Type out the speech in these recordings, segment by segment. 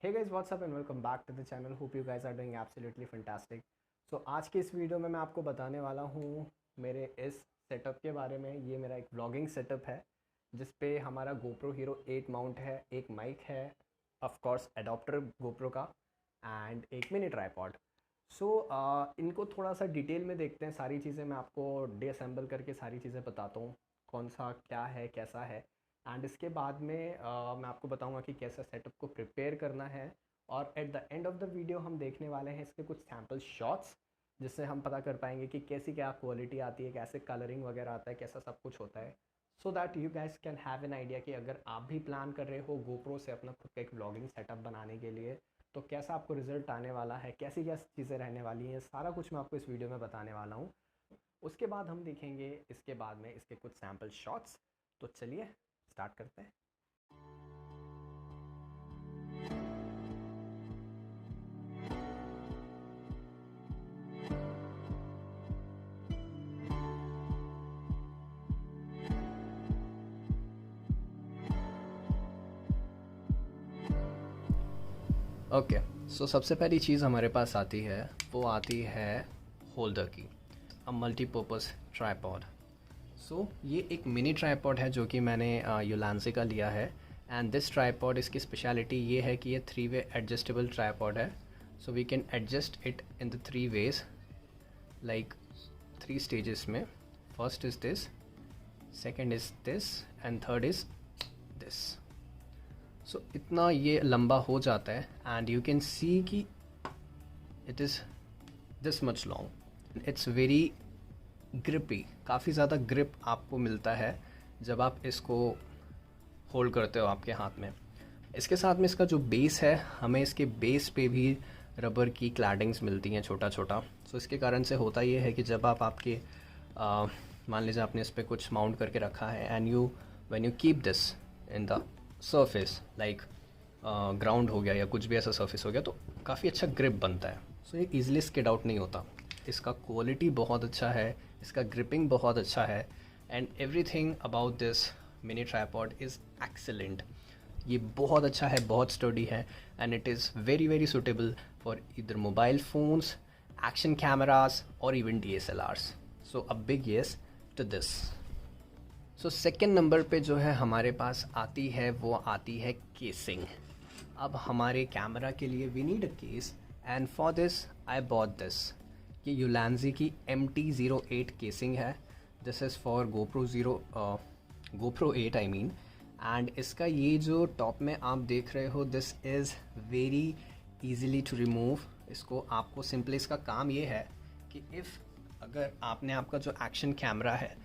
Hey guys, what's up and welcome back to the channel. Hope you guys are doing absolutely fantastic. So आज के इस video में मैं आपको बताने वाला हूँ मेरे इस सेटअप के बारे में। ये मेरा एक व्लॉगिंग सेटअप है जिस पे हमारा GoPro Hero 8 माउंट है, एक माइक है, ऑफ कोर्स एडाप्टर GoPro का एंड एक मिनी ट्राइपॉड। सो इनको थोड़ा सा डिटेल में देखते हैं। सारी चीज़ें मैं आपको डीअसेंबल करके सारी चीज़ें बताता हूँ, कौन सा क्या है कैसा है। एंड इसके बाद में मैं आपको बताऊंगा कि कैसा सेटअप को प्रिपेयर करना है। और at the end of the video हम देखने वाले हैं इसके कुछ सैम्पल शॉट्स जिससे हम पता कर पाएंगे कि कैसी क्या क्वालिटी आती है, कैसे कलरिंग वगैरह आता है, कैसा सब कुछ होता है। So that you gas can have an idea कि अगर आप भी प्लान कर रहे हो GoPro से अपना खुद का एक व्लॉगिंग सेटअप बनाने के लिए तो कैसा आपको रिजल्ट आने वाला है, कैसी क्या चीज़ें रहने वाली हैं, सारा कुछ मैं आपको इस वीडियो में बताने वाला हूँ। उसके बाद हम देखेंगे इसके बाद में इसके कुछ सैम्पल शॉट्स। तो चलिए स्टार्ट करते हैं। ओके, सो सबसे पहली चीज़ हमारे पास आती है वो आती है होल्डर की, अ मल्टीपर्पज़ ट्राइपॉड। सो ये एक मिनी ट्राइपॉड है जो कि मैंने यूलांसी का लिया है। एंड दिस ट्राइपॉड, इसकी स्पेशलिटी ये है कि ये 3-वे एडजस्टेबल ट्राइपॉड है। So we can adjust it in the 3 ways, like 3 stages में। First is this, second is this and third is this. So इतना ये लंबा हो जाता है एंड यू कैन सी कि it is this much long. It's very grippy, काफ़ी ज़्यादा ग्रिप आपको मिलता है जब आप इसको होल्ड करते हो आपके हाथ में। इसके साथ में इसका जो बेस है, हमें इसके बेस पे भी रबर की क्लैडिंग्स मिलती हैं छोटा छोटा। सो इसके कारण से होता ये है कि जब आप आपके मान लीजिए आपने इस पर कुछ माउंट करके रखा है and you when you keep this in the surface like ground हो गया या कुछ भी ऐसा सरफेस हो गया तो काफ़ी अच्छा ग्रिप बनता है। सो ये ईजिली स्किड आउट नहीं होता। इसका क्वालिटी बहुत अच्छा है, इसका ग्रिपिंग बहुत अच्छा है and everything about this mini tripod is excellent. ये बहुत अच्छा है, बहुत स्टडी है and it is very very suitable for either mobile phones, action cameras और even DSLRs। So a big yes to this. So second number पे जो है हमारे पास आती है वो आती है केसिंग। अब हमारे कैमरा के लिए we need a case and for this I bought this. ये यूलांजी की MT08 केसिंग है। This is for GoPro 8 I mean. And इसका ये जो टॉप में आप देख रहे हो, this is very easily to remove. इसको आपको सिंपली, इसका काम ये है कि इफ़ अगर आपने आपका जो एक्शन कैमरा है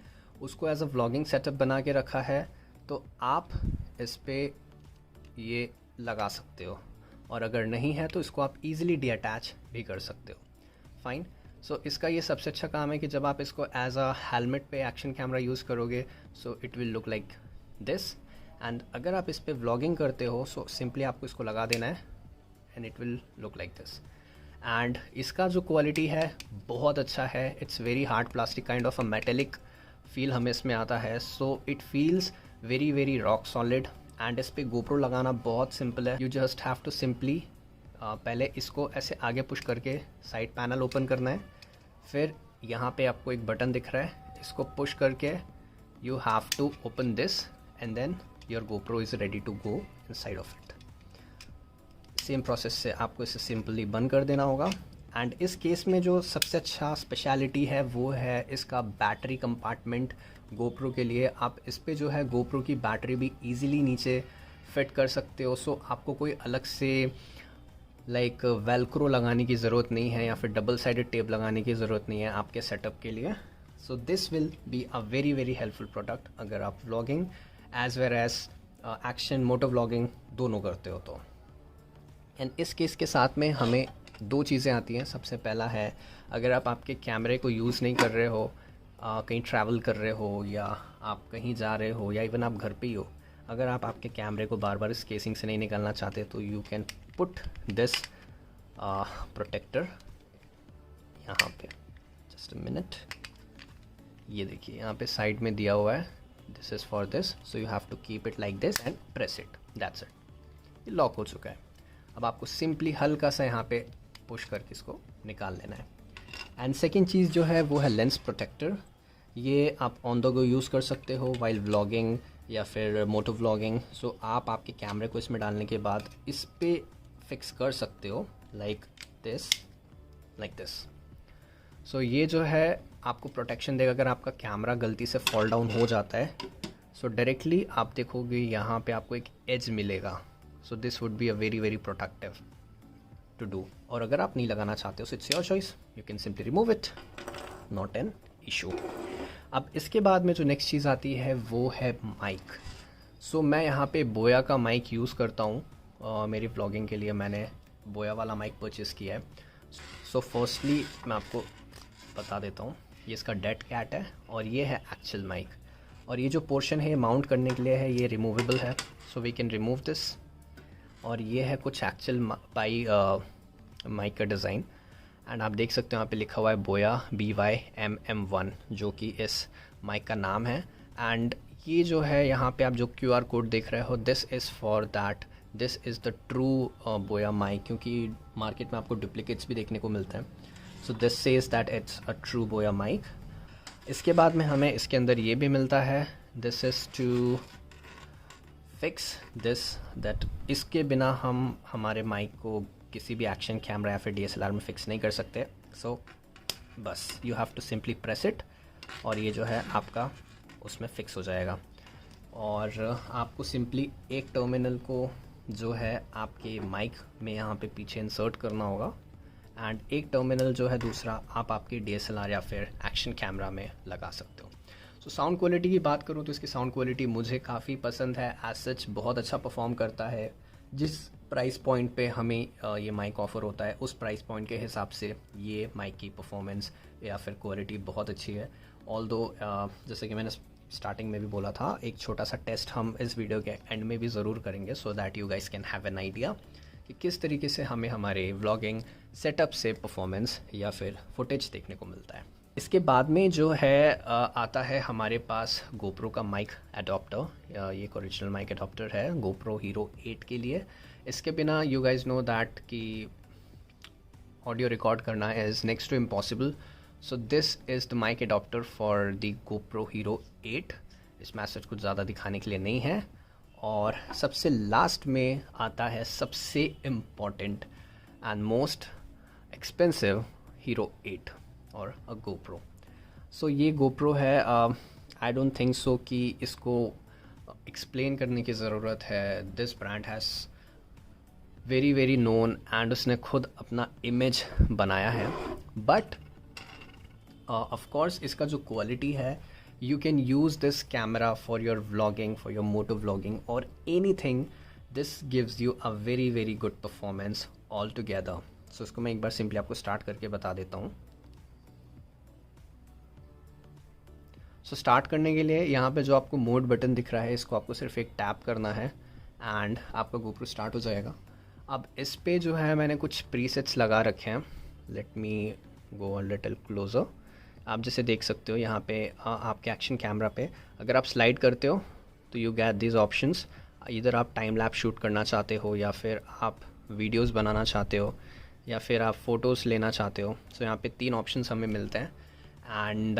उसको एज अ व्लॉगिंग सेटअप बना के रखा है तो आप इस पर ये लगा सकते हो, और अगर नहीं है तो इसको आप इजीली डीअटैच भी कर सकते हो। फाइन। सो इसका ये सबसे अच्छा काम है कि जब आप इसको एज अ हेलमेट पे एक्शन कैमरा यूज़ करोगे so it will look like this. And अगर आप इस पर व्लॉगिंग करते हो सो सिंपली आपको इसको लगा देना है and it will look like this. And इसका जो क्वालिटी है बहुत अच्छा है। It's very hard plastic, kind of a metallic feel हमें इसमें आता है। So it feels very very rock solid. And इस पर GoPro लगाना बहुत सिंपल है। You just have to simply पहले इसको ऐसे आगे पुश करके साइड पैनल ओपन करना है। फिर यहाँ पे आपको एक बटन दिख रहा है, इसको पुश करके you have to open this and then your GoPro is ready to go inside of it. Same process से आपको इसे सिंपली बंद कर देना होगा। एंड इस केस में जो सबसे अच्छा स्पेशलिटी है वो है इसका बैटरी कंपार्टमेंट। GoPro के लिए आप इस पे जो है GoPro की बैटरी भी इजीली नीचे फिट कर सकते हो। सो आपको कोई अलग से लाइक वेलक्रो लगाने की ज़रूरत नहीं है या फिर डबल साइडेड टेप लगाने की ज़रूरत नहीं है आपके सेटअप के लिए। So this will be a very very helpful product अगर आप vlogging as well as action moto vlogging दोनों करते हो तो। एंड इस केस के साथ में हमें 2 चीज़ें आती हैं। सबसे पहला है, अगर आप आपके कैमरे को यूज़ नहीं कर रहे हो, कहीं ट्रैवल कर रहे हो या आप कहीं जा रहे हो या इवन आप घर पे ही हो, अगर आप आपके कैमरे को बार बार इस केसिंग से नहीं निकालना चाहते तो you can put this protector यहाँ पे। जस्ट अ मिनट, ये देखिए यहाँ पे साइड में दिया हुआ है, this is for this. So you have to keep it like this and press it, that's it. ये लॉक हो चुका है। अब आपको सिंपली हल्का सा यहाँ पे पुश करके इसको निकाल लेना है। एंड सेकेंड चीज़ जो है वो है लेंस प्रोटेक्टर। ये आप ऑन द गो यूज़ कर सकते हो वाइल व्लॉगिंग या फिर मोटो व्लॉगिंग। सो आप आपके कैमरे को इसमें डालने के बाद इस पे फिक्स कर सकते हो लाइक दिस। सो ये जो है आपको प्रोटेक्शन देगा अगर आपका कैमरा गलती से फॉल डाउन हो जाता है। सो डायरेक्टली आप देखोगे यहाँ पे आपको एक एज मिलेगा। So this would be a very very protective to do. और अगर आप नहीं लगाना चाहते हो so it's your choice, you can simply remove it, not an issue. अब इसके बाद में जो नेक्स्ट चीज़ आती है वो है माइक। सो मैं यहाँ पे बोया का माइक यूज़ करता हूँ। मेरी व्लॉगिंग के लिए मैंने बोया वाला माइक परचेज़ किया है। सो फर्स्टली मैं आपको बता देता हूँ, ये इसका डेड कैट है और ये है एक्चुअल माइक। और ये जो पोर्शन है ये माउंट करने के लिए है, ये रिमूवेबल है, so we can remove this. और ये है कुछ एक्चुअल माइक का डिज़ाइन। एंड आप देख सकते हो यहाँ पे लिखा हुआ है बोया BYMM1 जो कि इस माइक का नाम है। एंड ये जो है यहाँ पे आप जो QR कोड देख रहे हो, this is for that, this is the true Boya mic, क्योंकि मार्केट में आपको डुप्लीकेट्स भी देखने को मिलते हैं। So this says that it's a true Boya mic. इसके बाद में हमें इसके अंदर ये भी मिलता है, this is to fix this, that इसके बिना हम हमारे माइक को किसी भी एक्शन कैमरा या फिर DSLR में फ़िक्स नहीं कर सकते। सो बस you have to simply press it और ये जो है आपका उसमें फ़िक्स हो जाएगा। और आपको सिंपली एक टर्मिनल को जो है आपके माइक में यहाँ पे पीछे इंसर्ट करना होगा एंड एक टर्मिनल जो है दूसरा आप आपके DSLR या फिर एक्शन कैमरा में लगा सकते हो। सो साउंड क्वालिटी की बात करूँ तो इसकी साउंड क्वालिटी मुझे काफ़ी पसंद है। एज सच बहुत अच्छा परफॉर्म करता है। जिस प्राइस पॉइंट पे हमें ये माइक ऑफ़र होता है उस प्राइस पॉइंट के हिसाब से ये माइक की परफॉर्मेंस या फिर क्वालिटी बहुत अच्छी है। ऑल्दो जैसे कि मैंने स्टार्टिंग में भी बोला था, एक छोटा सा टेस्ट हम इस वीडियो के एंड में भी ज़रूर करेंगे so that you guys can have an idea कि किस तरीके से हमें हमारे व्लॉगिंग सेटअप से परफॉर्मेंस या फिर फुटेज देखने को मिलता है। इसके बाद में जो है आता है हमारे पास GoPro का माइक एडॉप्टर। ये एक ओरिजिनल माइक एडॉप्टर है GoPro Hero 8 के लिए। इसके बिना यू गाइज नो दैट कि ऑडियो रिकॉर्ड करना is next to impossible. So this is the mic adapter for the GoPro Hero 8। इसमें ऐसा कुछ ज़्यादा दिखाने के लिए नहीं है। और सबसे लास्ट में आता है सबसे important and most expensive Hero 8 और अ GoPro। सो ये GoPro है। आई डोंट थिंक सो कि इसको एक्सप्लेन करने की ज़रूरत है। This brand has very very known and उसने खुद अपना इमेज बनाया है। बट ऑफ कोर्स इसका जो क्वालिटी है, you can use this camera for your vlogging, for your moto vlogging और anything. This gives you a very very good performance all together. So इसको मैं एक बार सिंपली आपको स्टार्ट करके बता देता हूँ। सो स्टार्ट करने के लिए यहाँ पे जो आपको मोड बटन दिख रहा है इसको आपको सिर्फ एक टैप करना है एंड आपका GoPro स्टार्ट हो जाएगा। अब इस पे जो है मैंने कुछ प्रीसेट्स लगा रखे हैं। Let me go a little closer. आप जैसे देख सकते हो यहाँ पे आपके एक्शन कैमरा पे अगर आप स्लाइड करते हो तो यू गेट दिस ऑप्शंस। इधर आप टाइम लैप शूट करना चाहते हो या फिर आप वीडियोस बनाना चाहते हो या फिर आप फ़ोटोज़ लेना चाहते हो। सो यहाँ पे 3 ऑप्शंस हमें मिलते हैं। एंड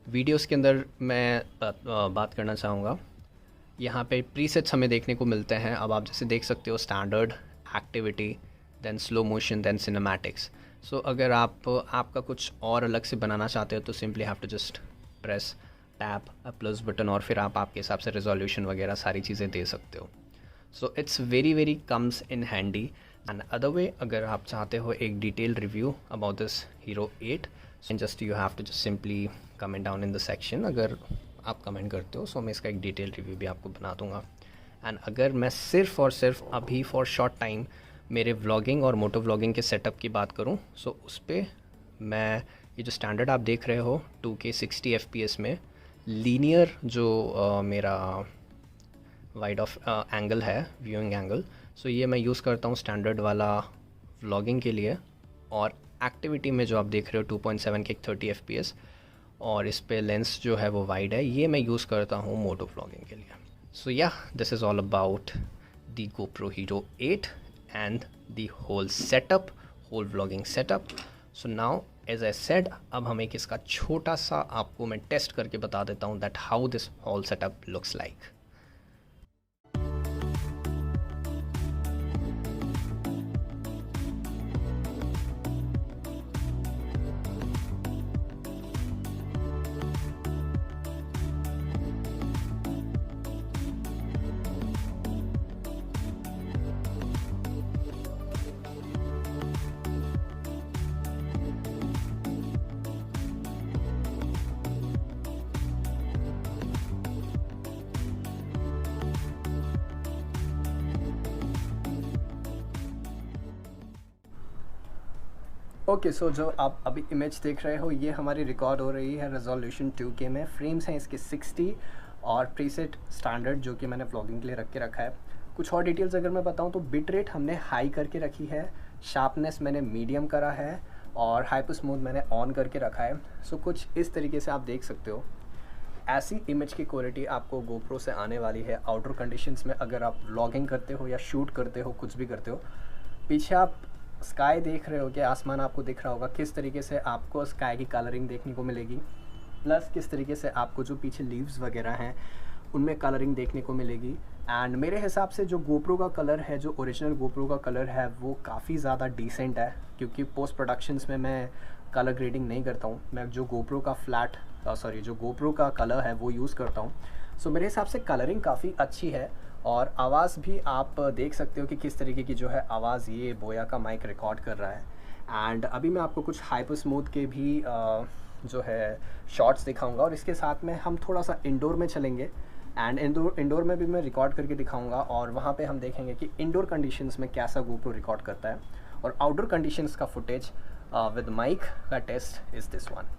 वीडियोस के अंदर मैं बात करना चाहूँगा, यहाँ पे प्रीसेट्स हमें देखने को मिलते हैं। अब आप जैसे देख सकते हो standard, activity, then slow motion, then cinematics. So अगर आपका कुछ और अलग से बनाना चाहते हो तो simply have to just press tap a plus button और फिर आप आपके हिसाब से रेजोल्यूशन वगैरह सारी चीज़ें दे सकते हो। So it's very very comes in handy. And other way अगर आप चाहते हो एक detail review about this Hero 8 just you have to just simply comment down in the section. अगर आप कमेंट करते हो सो मैं इसका एक डिटेल रिव्यू भी आपको बना दूंगा। एंड अगर मैं सिर्फ और सिर्फ अभी फॉर शॉर्ट टाइम मेरे व्लॉगिंग और मोटो व्लॉगिंग के सेटअप की बात करूं सो उस पर मैं ये जो स्टैंडर्ड आप देख रहे हो 2K 60 FPS में लीनियर जो मेरा वाइड ऑफ एंगल है, व्यूइंग एंगल, सो ये मैं यूज़ करता हूँ स्टैंडर्ड वाला व्लॉगिंग के लिए। और एक्टिविटी में जो आप देख रहे हो 2.7 के 30 FPS और इस पे लेंस जो है वो वाइड है, ये मैं यूज़ करता हूँ मोटो व्लॉगिंग के लिए। सो या this is all about the GoPro Hero 8 and the whole setup, whole vlogging setup. So now as I said, अब हम एक इसका छोटा सा आपको मैं टेस्ट करके बता देता हूँ that how this whole setup looks like. Okay, so जो आप अभी इमेज देख रहे हो ये हमारी रिकॉर्ड हो रही है रेजोल्यूशन 2K में। फ्रेम्स हैं इसके 60 और प्रीसेट स्टैंडर्ड जो कि मैंने व्लॉगिंग के लिए रख के रखा है। कुछ और डिटेल्स अगर मैं बताऊं तो बिट रेट हमने हाई करके रखी है, शार्पनेस मैंने मीडियम करा है और हाइपर स्मूथ मैंने ऑन करके रखा है। सो कुछ इस तरीके से आप देख सकते हो। ऐसी इमेज की क्वालिटी आपको GoPro से आने वाली है आउटडोर कंडीशंस में। अगर आप व्लॉगिंग करते हो या शूट करते हो, कुछ भी करते हो, पीछे आप स्काई देख रहे हो कि आसमान आपको दिख रहा होगा, किस तरीके से आपको स्काई की कलरिंग देखने को मिलेगी, प्लस किस तरीके से आपको जो पीछे लीव्स वगैरह हैं उनमें कलरिंग देखने को मिलेगी। एंड मेरे हिसाब से जो GoPro का कलर है, जो ओरिजिनल GoPro का कलर है, वो काफ़ी ज़्यादा डिसेंट है, क्योंकि पोस्ट प्रोडक्शंस में मैं कलर ग्रेडिंग नहीं करता हूँ। मैं जो GoPro का कलर है वो यूज़ करता हूँ। सो मेरे हिसाब से कलरिंग काफ़ी अच्छी है और आवाज़ भी आप देख सकते हो कि किस तरीके की जो है आवाज़ ये बोया का माइक रिकॉर्ड कर रहा है। एंड अभी मैं आपको कुछ हाइपर स्मूथ के भी जो है शॉट्स दिखाऊंगा और इसके साथ में हम थोड़ा सा इंडोर में चलेंगे एंड इंडोर में भी मैं रिकॉर्ड करके दिखाऊंगा और वहाँ पे हम देखेंगे कि इंडोर कंडीशंस में कैसा GoPro रिकॉर्ड करता है और आउटडोर कंडीशंस का फुटेज विद माइक का test is this one.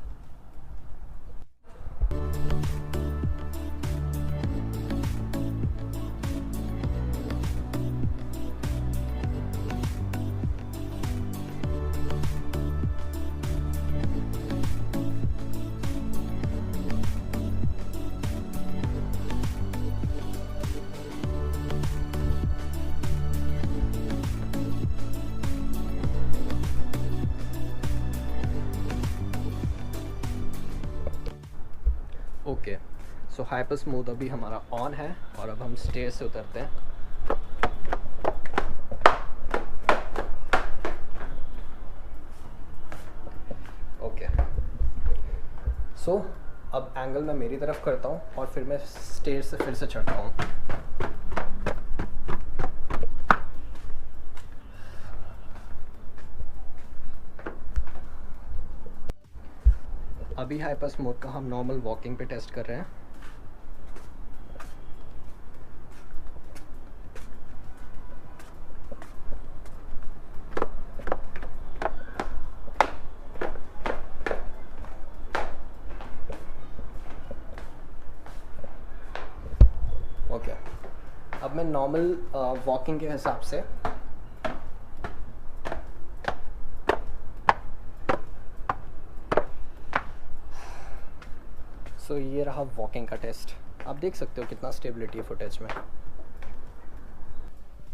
Okay, so hyper smooth अभी हमारा ऑन है और अब हम स्टेयर से उतरते हैं। ओके, सो अब एंगल मैं मेरी तरफ करता हूँ और फिर मैं स्टेयर से फिर से चढ़ता हूँ। अभी हाइपर स्मूथ का हम नॉर्मल वॉकिंग पे टेस्ट कर रहे हैं। ओके, अब मैं नॉर्मल वॉकिंग के हिसाब से सो ये रहा वॉकिंग का टेस्ट। आप देख सकते हो कितना स्टेबिलिटी है फुटेज में।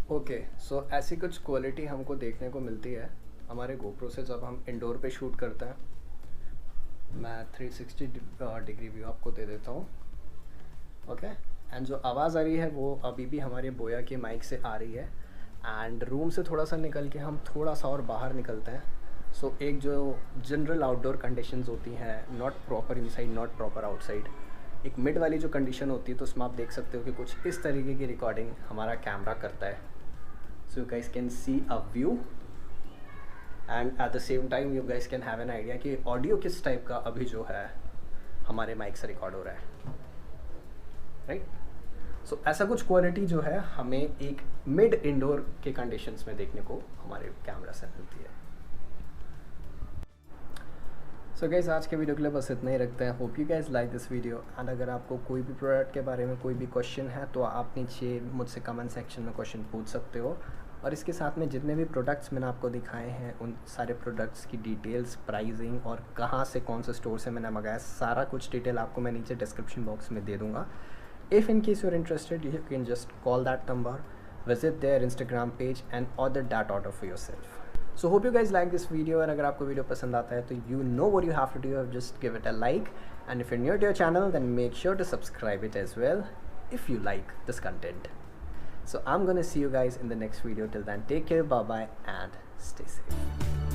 ओके, सो ऐसी कुछ क्वालिटी हमको देखने को मिलती है हमारे GoPro से जब हम इंडोर पे शूट करते हैं। मैं 360 डिग्री व्यू आपको दे देता हूँ। ओके, एंड जो आवाज़ आ रही है वो अभी भी हमारे बोया के माइक से आ रही है। एंड रूम से थोड़ा सा निकल के हम थोड़ा सा और बाहर निकलते हैं। सो एक जो जनरल आउटडोर कंडीशंस होती हैं, not proper inside not proper outside, एक मिड वाली जो कंडीशन होती है, तो उसमें आप देख सकते हो कि कुछ इस तरीके की रिकॉर्डिंग हमारा कैमरा करता है। So you guys can see a view and at the same time you guys can have an idea कि ऑडियो किस टाइप का अभी जो है हमारे माइक से रिकॉर्ड हो रहा है, राइट। सो ऐसा कुछ क्वालिटी जो है हमें एक मिड इंडोर के कंडीशंस में देखने को हमारे कैमरा से मिलती है। सो गाइस, आज के वीडियो के लिए बस इतना ही रखते हैं। Hope you guys like this video and अगर आपको कोई भी प्रोडक्ट के बारे में कोई भी क्वेश्चन है तो आप नीचे मुझसे कमेंट सेक्शन में क्वेश्चन पूछ सकते हो। और इसके साथ में जितने भी प्रोडक्ट्स मैंने आपको दिखाए हैं उन सारे प्रोडक्ट्स की डिटेल्स, प्राइसिंग और कहाँ से कौन से स्टोर से मैंने मंगाया, सारा कुछ डिटेल आपको मैं नीचे डिस्क्रिप्शन बॉक्स में दे दूँगा। If in case you are interested you can just call that number visit their Instagram page and order that order for yourself. So hope you guys like this video, and अगर आपको video पसंद आता है तो you know what you have to do, just give it a like, and if you're new to your channel then make sure to subscribe it as well if you like this content. So I'm gonna see you guys in the next video. Till then, take care, bye bye, and stay safe.